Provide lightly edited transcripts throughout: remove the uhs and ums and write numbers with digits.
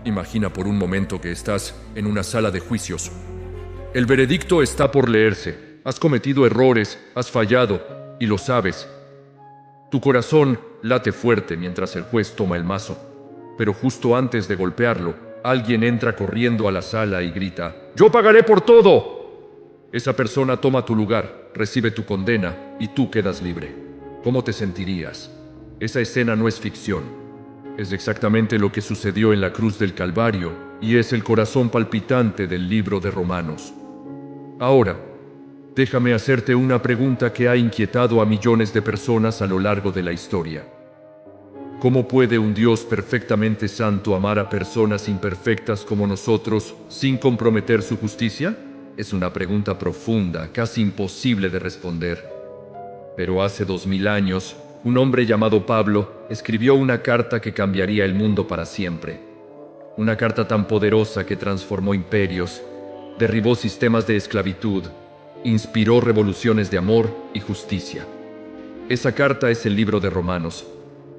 Imagina por un momento que estás en una sala de juicios. El veredicto está por leerse. Has cometido errores, has fallado, y lo sabes. Tu corazón late fuerte mientras el juez toma el mazo. Pero justo antes de golpearlo, alguien entra corriendo a la sala y grita: ¡Yo pagaré por todo! Esa persona toma tu lugar, recibe tu condena, y tú quedas libre. ¿Cómo te sentirías? Esa escena no es ficción. Es exactamente lo que sucedió en la cruz del Calvario, y es el corazón palpitante del libro de Romanos. Ahora, déjame hacerte una pregunta que ha inquietado a millones de personas a lo largo de la historia. ¿Cómo puede un Dios perfectamente santo amar a personas imperfectas como nosotros sin comprometer su justicia? Es una pregunta profunda, casi imposible de responder. Pero hace 2000 años, un hombre llamado Pablo escribió una carta que cambiaría el mundo para siempre. Una carta tan poderosa que transformó imperios, derribó sistemas de esclavitud, inspiró revoluciones de amor y justicia. Esa carta es el libro de Romanos.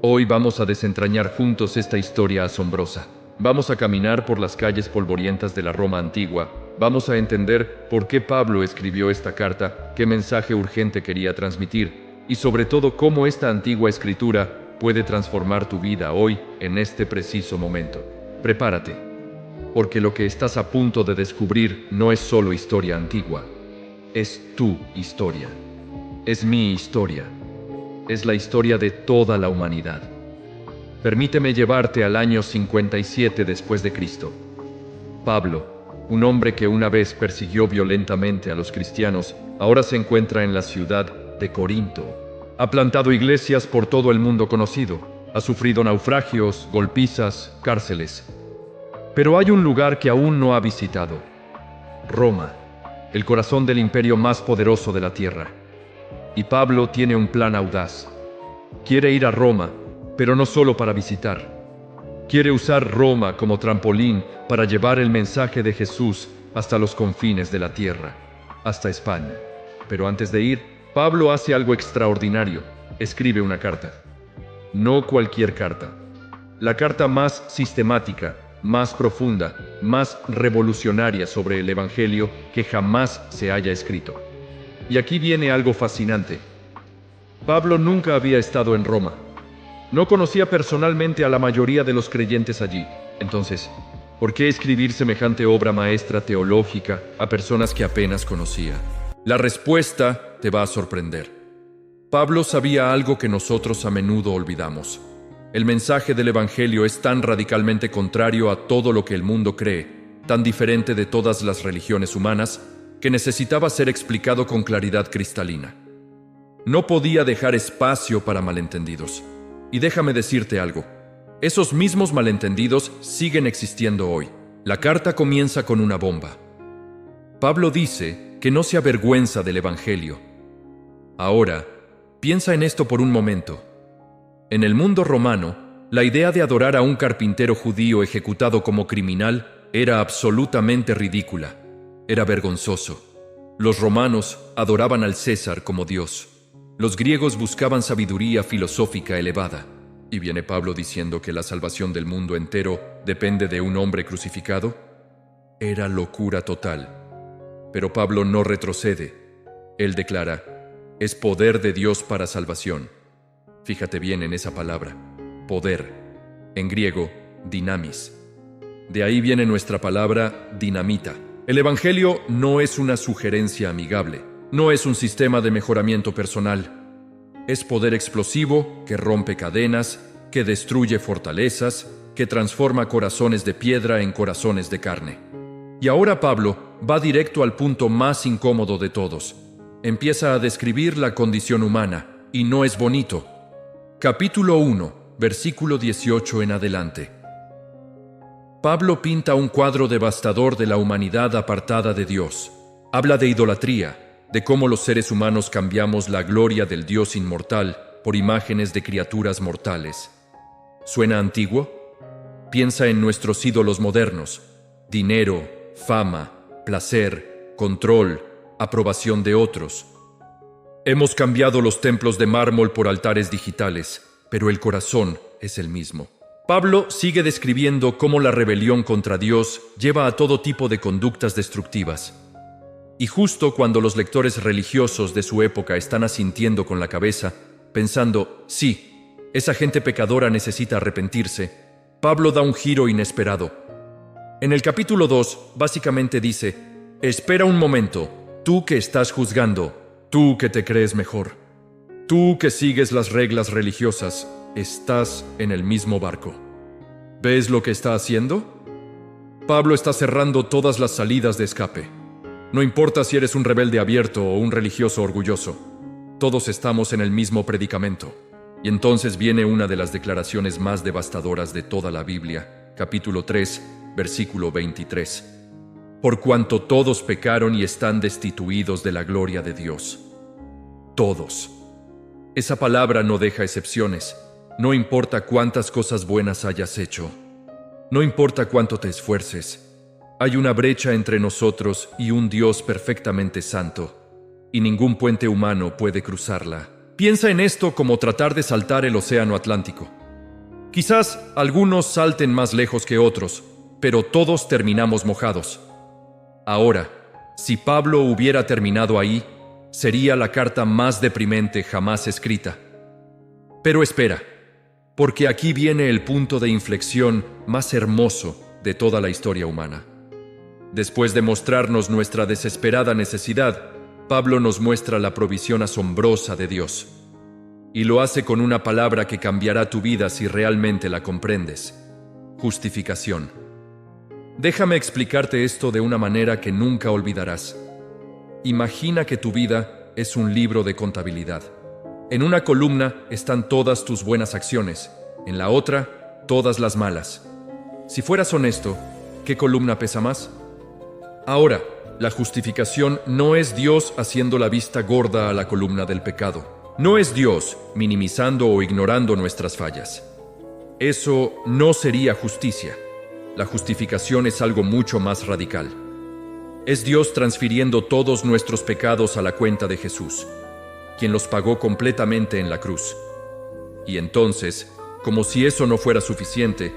Hoy vamos a desentrañar juntos esta historia asombrosa. Vamos a caminar por las calles polvorientas de la Roma antigua. Vamos a entender por qué Pablo escribió esta carta, qué mensaje urgente quería transmitir, y sobre todo cómo esta antigua escritura puede transformar tu vida hoy, en este preciso momento. Prepárate, porque lo que estás a punto de descubrir no es solo historia antigua. Es tu historia. Es mi historia. Es la historia de toda la humanidad. Permíteme llevarte al año 57 después de Cristo. Pablo, un hombre que una vez persiguió violentamente a los cristianos, ahora se encuentra en la ciudad de Corinto. Ha plantado iglesias por todo el mundo conocido. Ha sufrido naufragios, golpizas, cárceles. Pero hay un lugar que aún no ha visitado: Roma, el corazón del imperio más poderoso de la tierra. Y Pablo tiene un plan audaz. Quiere ir a Roma, pero no solo para visitar. Quiere usar Roma como trampolín para llevar el mensaje de Jesús hasta los confines de la tierra, hasta España. Pero antes de ir, Pablo hace algo extraordinario. Escribe una carta. No cualquier carta. La carta más sistemática, más profunda, más revolucionaria sobre el Evangelio que jamás se haya escrito. Y aquí viene algo fascinante. Pablo nunca había estado en Roma. No conocía personalmente a la mayoría de los creyentes allí. Entonces, ¿por qué escribir semejante obra maestra teológica a personas que apenas conocía? La respuesta te va a sorprender. Pablo sabía algo que nosotros a menudo olvidamos. El mensaje del Evangelio es tan radicalmente contrario a todo lo que el mundo cree, tan diferente de todas las religiones humanas, que necesitaba ser explicado con claridad cristalina. No podía dejar espacio para malentendidos. Y déjame decirte algo. Esos mismos malentendidos siguen existiendo hoy. La carta comienza con una bomba. Pablo dice que no se avergüenza del Evangelio. Ahora, piensa en esto por un momento. En el mundo romano, la idea de adorar a un carpintero judío ejecutado como criminal era absolutamente ridícula. Era vergonzoso. Los romanos adoraban al César como Dios. Los griegos buscaban sabiduría filosófica elevada. ¿Y viene Pablo diciendo que la salvación del mundo entero depende de un hombre crucificado? Era locura total. Pero Pablo no retrocede. Él declara: es poder de Dios para salvación. Fíjate bien en esa palabra, poder. En griego, dinamis. De ahí viene nuestra palabra dinamita. El Evangelio no es una sugerencia amigable, no es un sistema de mejoramiento personal. Es poder explosivo que rompe cadenas, que destruye fortalezas, que transforma corazones de piedra en corazones de carne. Y ahora Pablo va directo al punto más incómodo de todos. Empieza a describir la condición humana, y no es bonito. Capítulo 1, versículo 18 en adelante. Pablo pinta un cuadro devastador de la humanidad apartada de Dios. Habla de idolatría, de cómo los seres humanos cambiamos la gloria del Dios inmortal por imágenes de criaturas mortales. ¿Suena antiguo? Piensa en nuestros ídolos modernos: dinero, fama, placer, control, aprobación de otros. Hemos cambiado los templos de mármol por altares digitales, pero el corazón es el mismo. Pablo sigue describiendo cómo la rebelión contra Dios lleva a todo tipo de conductas destructivas. Y justo cuando los lectores religiosos de su época están asintiendo con la cabeza, pensando, sí, esa gente pecadora necesita arrepentirse, Pablo da un giro inesperado. En el capítulo 2, básicamente dice, espera un momento, tú que estás juzgando, tú que te crees mejor, tú que sigues las reglas religiosas, estás en el mismo barco. ¿Ves lo que está haciendo? Pablo está cerrando todas las salidas de escape. No importa si eres un rebelde abierto o un religioso orgulloso, todos estamos en el mismo predicamento. Y entonces viene una de las declaraciones más devastadoras de toda la Biblia, capítulo 3, versículo 23. Por cuanto todos pecaron y están destituidos de la gloria de Dios. Todos. Esa palabra no deja excepciones. No importa cuántas cosas buenas hayas hecho. No importa cuánto te esfuerces. Hay una brecha entre nosotros y un Dios perfectamente santo, y ningún puente humano puede cruzarla. Piensa en esto como tratar de saltar el océano Atlántico. Quizás algunos salten más lejos que otros, pero todos terminamos mojados. Ahora, si Pablo hubiera terminado ahí, sería la carta más deprimente jamás escrita. Pero espera, porque aquí viene el punto de inflexión más hermoso de toda la historia humana. Después de mostrarnos nuestra desesperada necesidad, Pablo nos muestra la provisión asombrosa de Dios. Y lo hace con una palabra que cambiará tu vida si realmente la comprendes: justificación. Déjame explicarte esto de una manera que nunca olvidarás. Imagina que tu vida es un libro de contabilidad. En una columna están todas tus buenas acciones, en la otra, todas las malas. Si fueras honesto, ¿qué columna pesa más? Ahora, la justificación no es Dios haciendo la vista gorda a la columna del pecado. No es Dios minimizando o ignorando nuestras fallas. Eso no sería justicia. La justificación es algo mucho más radical. Es Dios transfiriendo todos nuestros pecados a la cuenta de Jesús, quien los pagó completamente en la cruz. Y entonces, como si eso no fuera suficiente,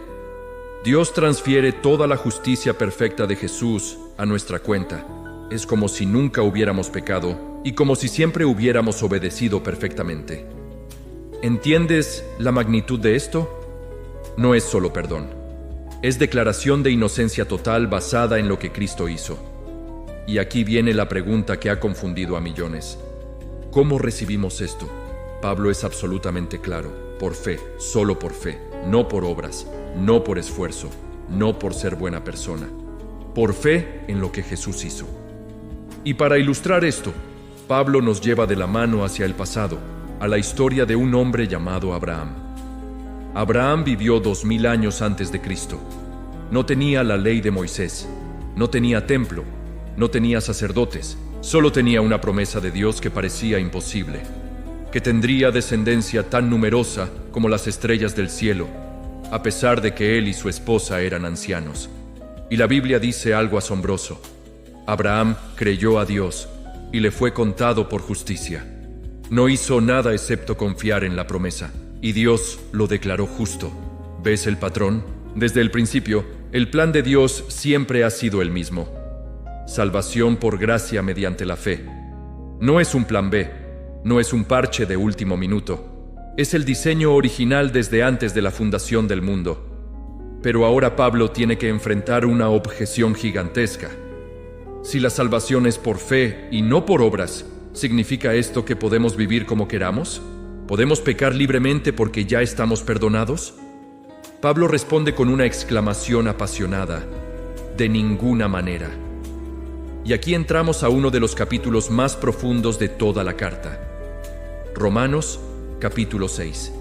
Dios transfiere toda la justicia perfecta de Jesús a nuestra cuenta. Es como si nunca hubiéramos pecado y como si siempre hubiéramos obedecido perfectamente. ¿Entiendes la magnitud de esto? No es solo perdón. Es declaración de inocencia total basada en lo que Cristo hizo. Y aquí viene la pregunta que ha confundido a millones. ¿Cómo recibimos esto? Pablo es absolutamente claro. Por fe, solo por fe, no por obras, no por esfuerzo, no por ser buena persona. Por fe en lo que Jesús hizo. Y para ilustrar esto, Pablo nos lleva de la mano hacia el pasado, a la historia de un hombre llamado Abraham. Abraham vivió 2000 años antes de Cristo. No tenía la ley de Moisés, no tenía templo, no tenía sacerdotes, solo tenía una promesa de Dios que parecía imposible, que tendría descendencia tan numerosa como las estrellas del cielo, a pesar de que él y su esposa eran ancianos. Y la Biblia dice algo asombroso. Abraham creyó a Dios y le fue contado por justicia. No hizo nada excepto confiar en la promesa, y Dios lo declaró justo. ¿Ves el patrón? Desde el principio, el plan de Dios siempre ha sido el mismo. Salvación por gracia mediante la fe. No es un plan B, no es un parche de último minuto. Es el diseño original desde antes de la fundación del mundo. Pero ahora Pablo tiene que enfrentar una objeción gigantesca. Si la salvación es por fe y no por obras, ¿significa esto que podemos vivir como queramos? ¿Podemos pecar libremente porque ya estamos perdonados? Pablo responde con una exclamación apasionada: de ninguna manera. Y aquí entramos a uno de los capítulos más profundos de toda la carta. Romanos, capítulo 6.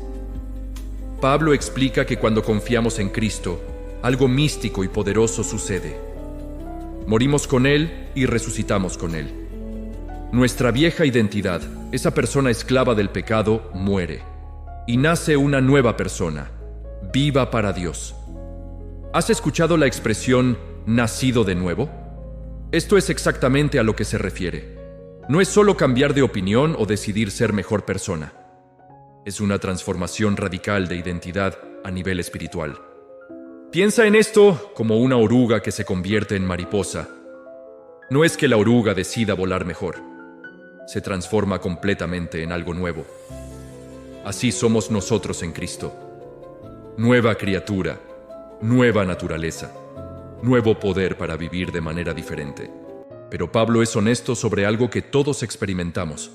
Pablo explica que cuando confiamos en Cristo, algo místico y poderoso sucede. Morimos con Él y resucitamos con Él. Nuestra vieja identidad, esa persona esclava del pecado, muere. Y nace una nueva persona, viva para Dios. ¿Has escuchado la expresión nacido de nuevo? Esto es exactamente a lo que se refiere. No es solo cambiar de opinión o decidir ser mejor persona. Es una transformación radical de identidad a nivel espiritual. Piensa en esto como una oruga que se convierte en mariposa. No es que la oruga decida volar mejor. Se transforma completamente en algo nuevo. Así somos nosotros en Cristo. Nueva criatura, nueva naturaleza, nuevo poder para vivir de manera diferente. Pero Pablo es honesto sobre algo que todos experimentamos.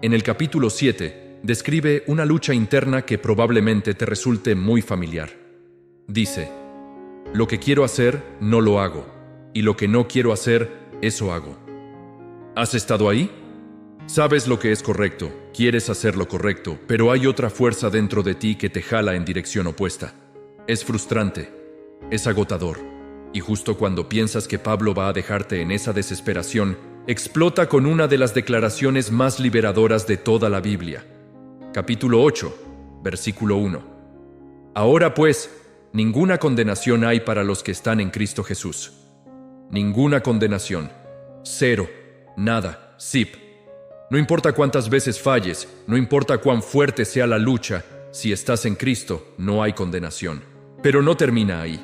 En el capítulo 7, describe una lucha interna que probablemente te resulte muy familiar. Dice: lo que quiero hacer, no lo hago, y lo que no quiero hacer, eso hago. ¿Has estado ahí? Sabes lo que es correcto, quieres hacer lo correcto, pero hay otra fuerza dentro de ti que te jala en dirección opuesta. Es frustrante, es agotador, y justo cuando piensas que Pablo va a dejarte en esa desesperación, explota con una de las declaraciones más liberadoras de toda la Biblia. Capítulo 8, versículo 1. Ahora pues, ninguna condenación hay para los que están en Cristo Jesús. Ninguna condenación. Cero. Nada. Zip. No importa cuántas veces falles, no importa cuán fuerte sea la lucha, si estás en Cristo, no hay condenación. Pero no termina ahí.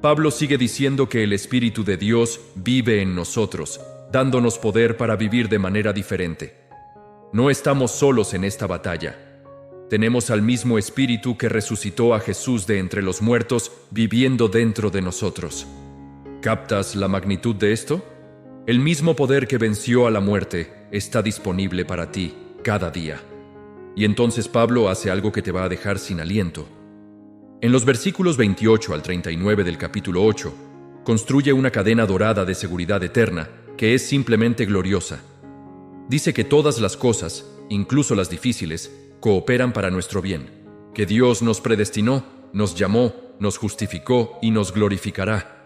Pablo sigue diciendo que el Espíritu de Dios vive en nosotros, dándonos poder para vivir de manera diferente. No estamos solos en esta batalla. Tenemos al mismo Espíritu que resucitó a Jesús de entre los muertos, viviendo dentro de nosotros. ¿Captas la magnitud de esto? El mismo poder que venció a la muerte está disponible para ti cada día. Y entonces Pablo hace algo que te va a dejar sin aliento. En los versículos 28 al 39 del capítulo 8, construye una cadena dorada de seguridad eterna que es simplemente gloriosa. Dice que todas las cosas, incluso las difíciles, cooperan para nuestro bien, que Dios nos predestinó, nos llamó, nos justificó y nos glorificará.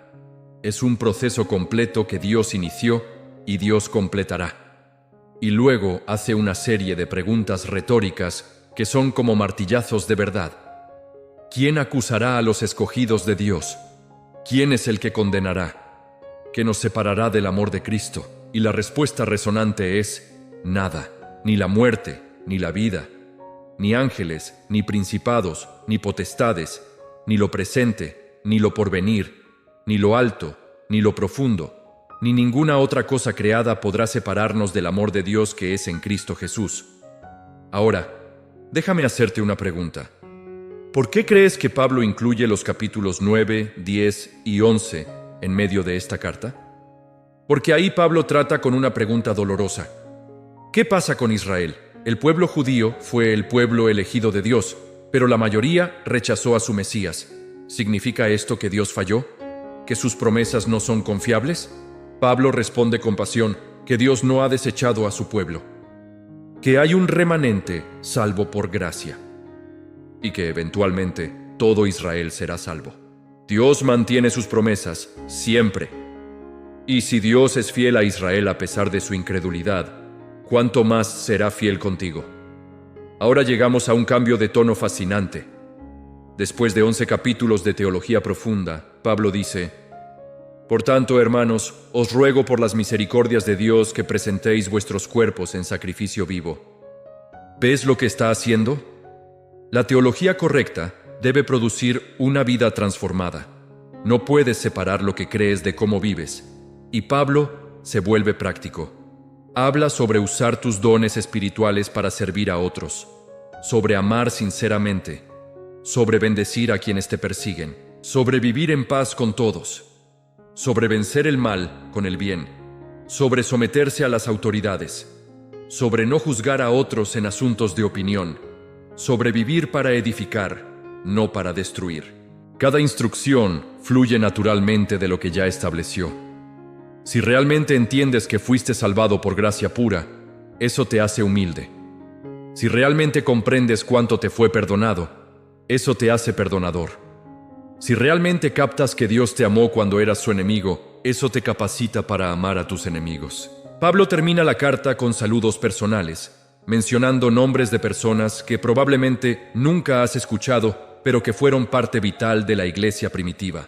Es un proceso completo que Dios inició y Dios completará. Y luego hace una serie de preguntas retóricas que son como martillazos de verdad. ¿Quién acusará a los escogidos de Dios? ¿Quién es el que condenará? ¿Qué nos separará del amor de Cristo? Y la respuesta resonante es: nada, ni la muerte, ni la vida, ni ángeles, ni principados, ni potestades, ni lo presente, ni lo porvenir, ni lo alto, ni lo profundo, ni ninguna otra cosa creada podrá separarnos del amor de Dios que es en Cristo Jesús. Ahora, déjame hacerte una pregunta. ¿Por qué crees que Pablo incluye los capítulos 9, 10 y 11 en medio de esta carta? Porque ahí Pablo trata con una pregunta dolorosa. ¿Qué pasa con Israel? El pueblo judío fue el pueblo elegido de Dios, pero la mayoría rechazó a su Mesías. ¿Significa esto que Dios falló? ¿Que sus promesas no son confiables? Pablo responde con pasión que Dios no ha desechado a su pueblo, que hay un remanente salvo por gracia, y que eventualmente todo Israel será salvo. Dios mantiene sus promesas siempre. Y si Dios es fiel a Israel a pesar de su incredulidad, ¿cuánto más será fiel contigo? Ahora llegamos a un cambio de tono fascinante. Después de 11 capítulos de teología profunda, Pablo dice: por tanto, hermanos, os ruego por las misericordias de Dios que presentéis vuestros cuerpos en sacrificio vivo. ¿Ves lo que está haciendo? La teología correcta debe producir una vida transformada. No puedes separar lo que crees de cómo vives. Y Pablo se vuelve práctico. Habla sobre usar tus dones espirituales para servir a otros, sobre amar sinceramente, sobre bendecir a quienes te persiguen, sobre vivir en paz con todos, sobre vencer el mal con el bien, sobre someterse a las autoridades, sobre no juzgar a otros en asuntos de opinión, sobre vivir para edificar, no para destruir. Cada instrucción fluye naturalmente de lo que ya estableció. Si realmente entiendes que fuiste salvado por gracia pura, eso te hace humilde. Si realmente comprendes cuánto te fue perdonado, eso te hace perdonador. Si realmente captas que Dios te amó cuando eras su enemigo, eso te capacita para amar a tus enemigos. Pablo termina la carta con saludos personales, mencionando nombres de personas que probablemente nunca has escuchado, pero que fueron parte vital de la iglesia primitiva.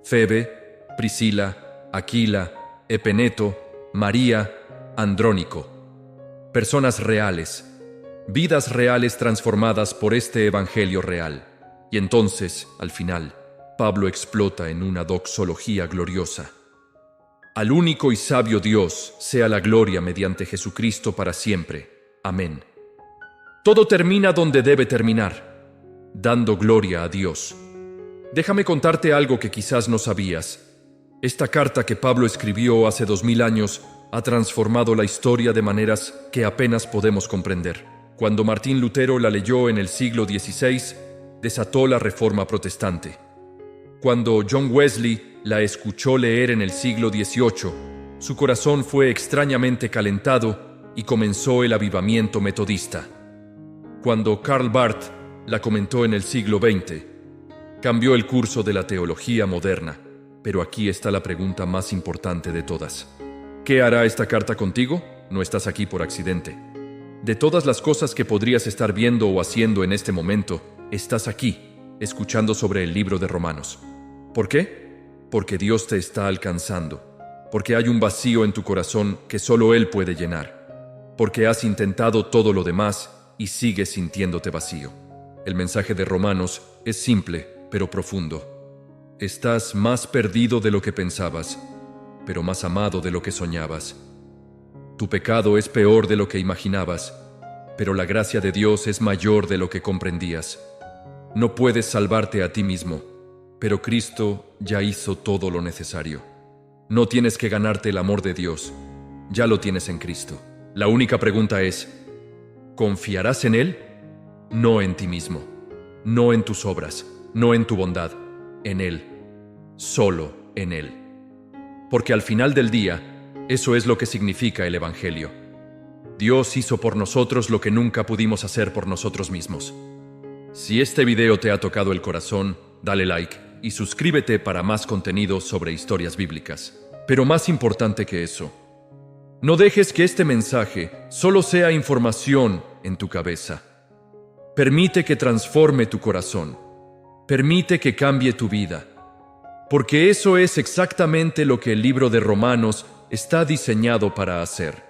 Febe, Priscila, Aquila, Epeneto, María, Andrónico. Personas reales, vidas reales transformadas por este evangelio real. Y entonces, al final, Pablo explota en una doxología gloriosa. Al único y sabio Dios sea la gloria mediante Jesucristo para siempre. Amén. Todo termina donde debe terminar, dando gloria a Dios. Déjame contarte algo que quizás no sabías. Esta carta que Pablo escribió hace 2000 años ha transformado la historia de maneras que apenas podemos comprender. Cuando Martín Lutero la leyó en el siglo XVI, desató la Reforma Protestante. Cuando John Wesley la escuchó leer en el siglo XVIII, su corazón fue extrañamente calentado y comenzó el avivamiento metodista. Cuando Karl Barth la comentó en el siglo XX, cambió el curso de la teología moderna. Pero aquí está la pregunta más importante de todas. ¿Qué hará esta carta contigo? No estás aquí por accidente. De todas las cosas que podrías estar viendo o haciendo en este momento, estás aquí, escuchando sobre el libro de Romanos. ¿Por qué? Porque Dios te está alcanzando. Porque hay un vacío en tu corazón que solo Él puede llenar. Porque has intentado todo lo demás y sigues sintiéndote vacío. El mensaje de Romanos es simple, pero profundo. Estás más perdido de lo que pensabas, pero más amado de lo que soñabas. Tu pecado es peor de lo que imaginabas, pero la gracia de Dios es mayor de lo que comprendías. No puedes salvarte a ti mismo, pero Cristo ya hizo todo lo necesario. No tienes que ganarte el amor de Dios, ya lo tienes en Cristo. La única pregunta es, ¿confiarás en Él? No en ti mismo, no en tus obras, no en tu bondad, en Él, solo en Él. Porque al final del día, eso es lo que significa el Evangelio. Dios hizo por nosotros lo que nunca pudimos hacer por nosotros mismos. Si este video te ha tocado el corazón, dale like y suscríbete para más contenido sobre historias bíblicas. Pero más importante que eso, no dejes que este mensaje solo sea información en tu cabeza. Permite que transforme tu corazón. Permite que cambie tu vida. Porque eso es exactamente lo que el libro de Romanos está diseñado para hacer.